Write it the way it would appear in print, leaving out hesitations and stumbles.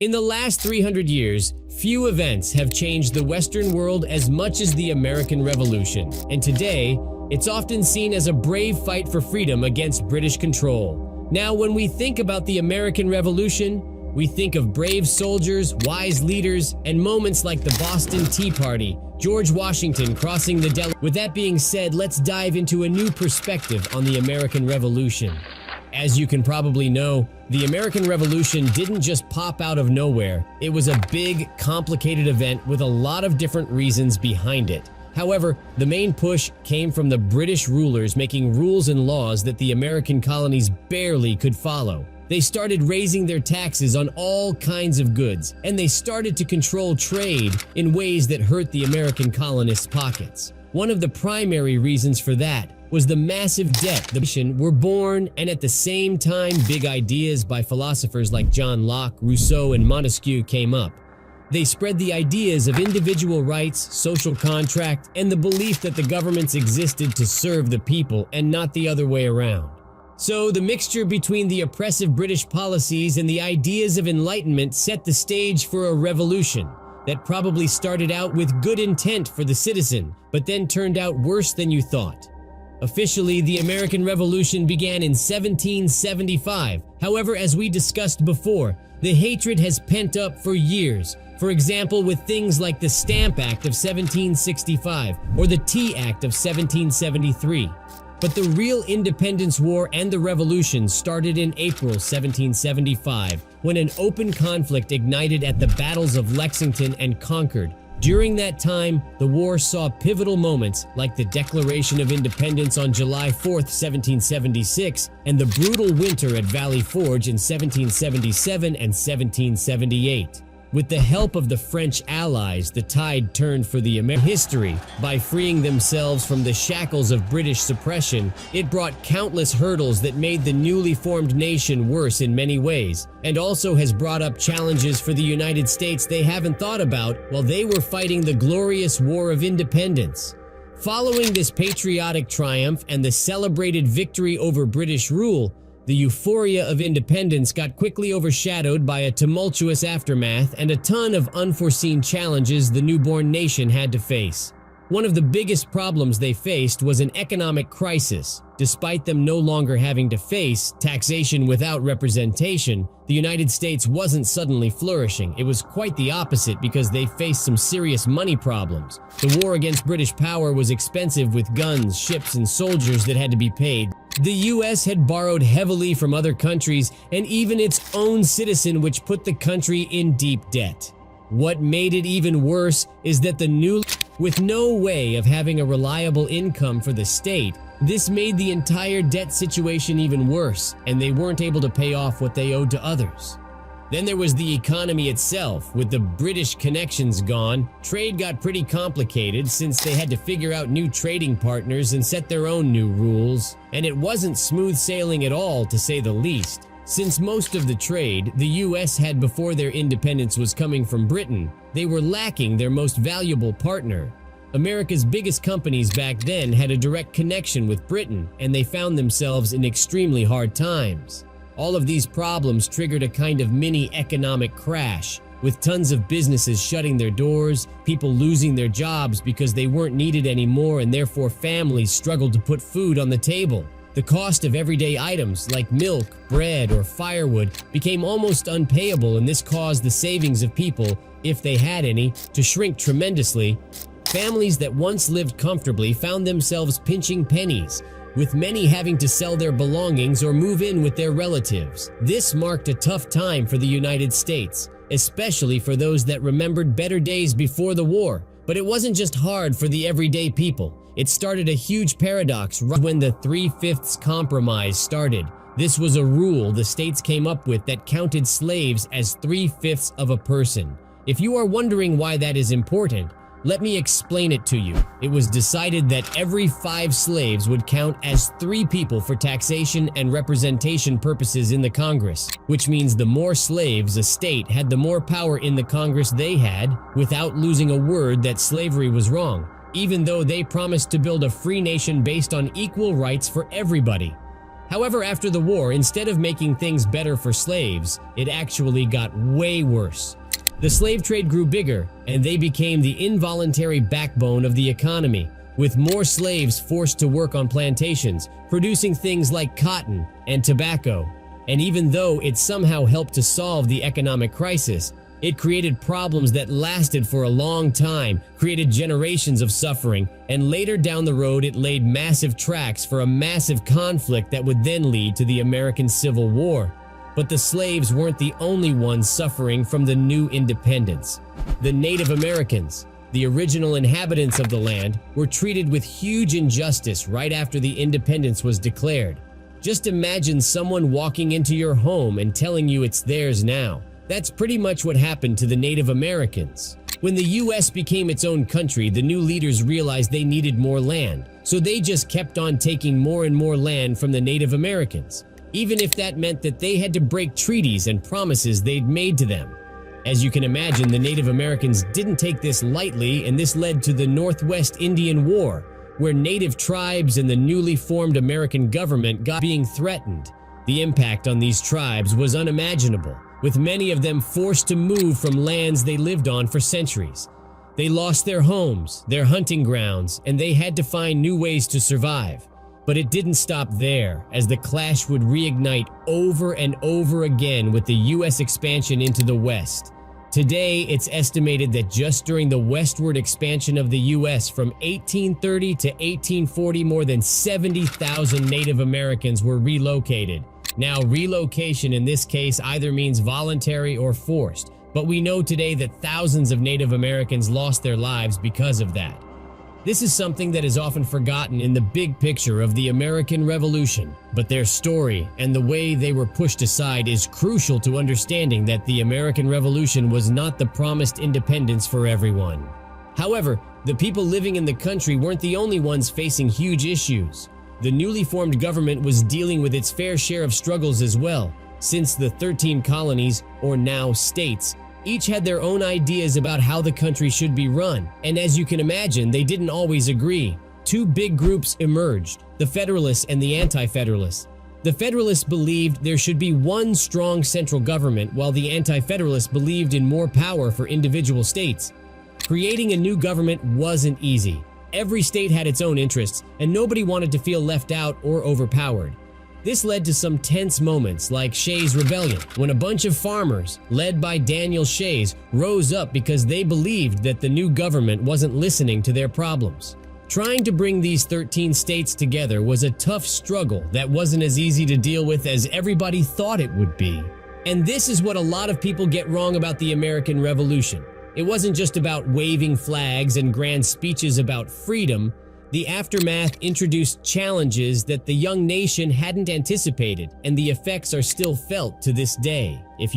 In the last 300 years, few events have changed the Western world as much as the American Revolution, and today, it's often seen as a brave fight for freedom against British control. Now, when we think about the American Revolution, we think of brave soldiers, wise leaders, and moments like the Boston Tea Party, George Washington crossing the Delaware. With that being said, let's dive into a new perspective on the American Revolution. As you can probably know, the American Revolution didn't just pop out of nowhere. It was a big, complicated event with a lot of different reasons behind it. However, the main push came from the British rulers making rules and laws that the American colonies barely could follow. They started raising their taxes on all kinds of goods, and they started to control trade in ways that hurt the American colonists' pockets. One of the primary reasons for that was the massive debt. The nation were born, and at the same time, big ideas by philosophers like John Locke, Rousseau, and Montesquieu came up. They spread the ideas of individual rights, social contract, and the belief that the governments existed to serve the people and not the other way around. So the mixture between the oppressive British policies and the ideas of enlightenment set the stage for a revolution that probably started out with good intent for the citizen, but then turned out worse than you thought. Officially, the American Revolution began in 1775. However, as we discussed before, the hatred has pent up for years. For example, with things like the Stamp Act of 1765 or the Tea Act of 1773. But the real Independence War and the Revolution started in April 1775, when an open conflict ignited at the battles of Lexington and Concord. During that time, the war saw pivotal moments like the Declaration of Independence on July 4, 1776, and the brutal winter at Valley Forge in 1777 and 1778. With the help of the French allies, the tide turned for the American history. By freeing themselves from the shackles of British suppression, it brought countless hurdles that made the newly formed nation worse in many ways, and also has brought up challenges for the United States they haven't thought about while they were fighting the glorious War of Independence. Following this patriotic triumph and the celebrated victory over British rule, the euphoria of independence got quickly overshadowed by a tumultuous aftermath and a ton of unforeseen challenges the newborn nation had to face. One of the biggest problems they faced was an economic crisis. Despite them no longer having to face taxation without representation, the United States wasn't suddenly flourishing. It was quite the opposite because they faced some serious money problems. The war against British power was expensive with guns, ships, and soldiers that had to be paid. The US had borrowed heavily from other countries and even its own citizen, which put the country in deep debt. What made it even worse is that with no way of having a reliable income for the state, this made the entire debt situation even worse, and they weren't able to pay off what they owed to others. Then there was the economy itself. With the British connections gone, trade got pretty complicated since they had to figure out new trading partners and set their own new rules. And it wasn't smooth sailing at all, to say the least. Since most of the trade the US had before their independence was coming from Britain, they were lacking their most valuable partner. America's biggest companies back then had a direct connection with Britain, and they found themselves in extremely hard times. All of these problems triggered a kind of mini economic crash, with tons of businesses shutting their doors, people losing their jobs because they weren't needed anymore, and therefore families struggled to put food on the table. The cost of everyday items like milk, bread, or firewood became almost unpayable, and this caused the savings of people, if they had any, to shrink tremendously. Families that once lived comfortably found themselves pinching pennies, with many having to sell their belongings or move in with their relatives. This marked a tough time for the United States, especially for those that remembered better days before the war. But it wasn't just hard for the everyday people. It started a huge paradox when the 3/5 compromise started. This was a rule the states came up with that counted slaves as 3/5 of a person. If you are wondering why that is important, let me explain it to you. It was decided that every 5 slaves would count as 3 people for taxation and representation purposes in the Congress, which means the more slaves a state had, the more power in the Congress they had, without losing a word that slavery was wrong, even though they promised to build a free nation based on equal rights for everybody. However, after the war, instead of making things better for slaves, it actually got way worse. The slave trade grew bigger, and they became the involuntary backbone of the economy, with more slaves forced to work on plantations, producing things like cotton and tobacco. And even though it somehow helped to solve the economic crisis, it created problems that lasted for a long time, created generations of suffering, and later down the road it laid massive tracks for a massive conflict that would then lead to the American Civil War. But the slaves weren't the only ones suffering from the new independence. The Native Americans, the original inhabitants of the land, were treated with huge injustice right after the independence was declared. Just imagine someone walking into your home and telling you it's theirs now. That's pretty much what happened to the Native Americans. When the US became its own country, the new leaders realized they needed more land, so they just kept on taking more and more land from the Native Americans, even if that meant that they had to break treaties and promises they'd made to them. As you can imagine, the Native Americans didn't take this lightly, and this led to the Northwest Indian War, where Native tribes and the newly formed American government got being threatened. The impact on these tribes was unimaginable, with many of them forced to move from lands they lived on for centuries. They lost their homes, their hunting grounds, and they had to find new ways to survive. But it didn't stop there, as the clash would reignite over and over again with the US expansion into the West. Today, it's estimated that just during the westward expansion of the US from 1830 to 1840, more than 70,000 Native Americans were relocated. Now, relocation in this case either means voluntary or forced, but we know today that thousands of Native Americans lost their lives because of that. This is something that is often forgotten in the big picture of the American Revolution, but their story and the way they were pushed aside is crucial to understanding that the American Revolution was not the promised independence for everyone. However, the people living in the country weren't the only ones facing huge issues. The newly formed government was dealing with its fair share of struggles as well, since the 13 colonies, or now states, each had their own ideas about how the country should be run, and as you can imagine, they didn't always agree. Two big groups emerged, the Federalists and the Anti-Federalists. The Federalists believed there should be one strong central government, while the Anti-Federalists believed in more power for individual states. Creating a new government wasn't easy. Every state had its own interests, and nobody wanted to feel left out or overpowered. This led to some tense moments like Shays' Rebellion, when a bunch of farmers, led by Daniel Shays, rose up because they believed that the new government wasn't listening to their problems. Trying to bring these 13 states together was a tough struggle that wasn't as easy to deal with as everybody thought it would be. And this is what a lot of people get wrong about the American Revolution. It wasn't just about waving flags and grand speeches about freedom. The aftermath introduced challenges that the young nation hadn't anticipated, and the effects are still felt to this day. If you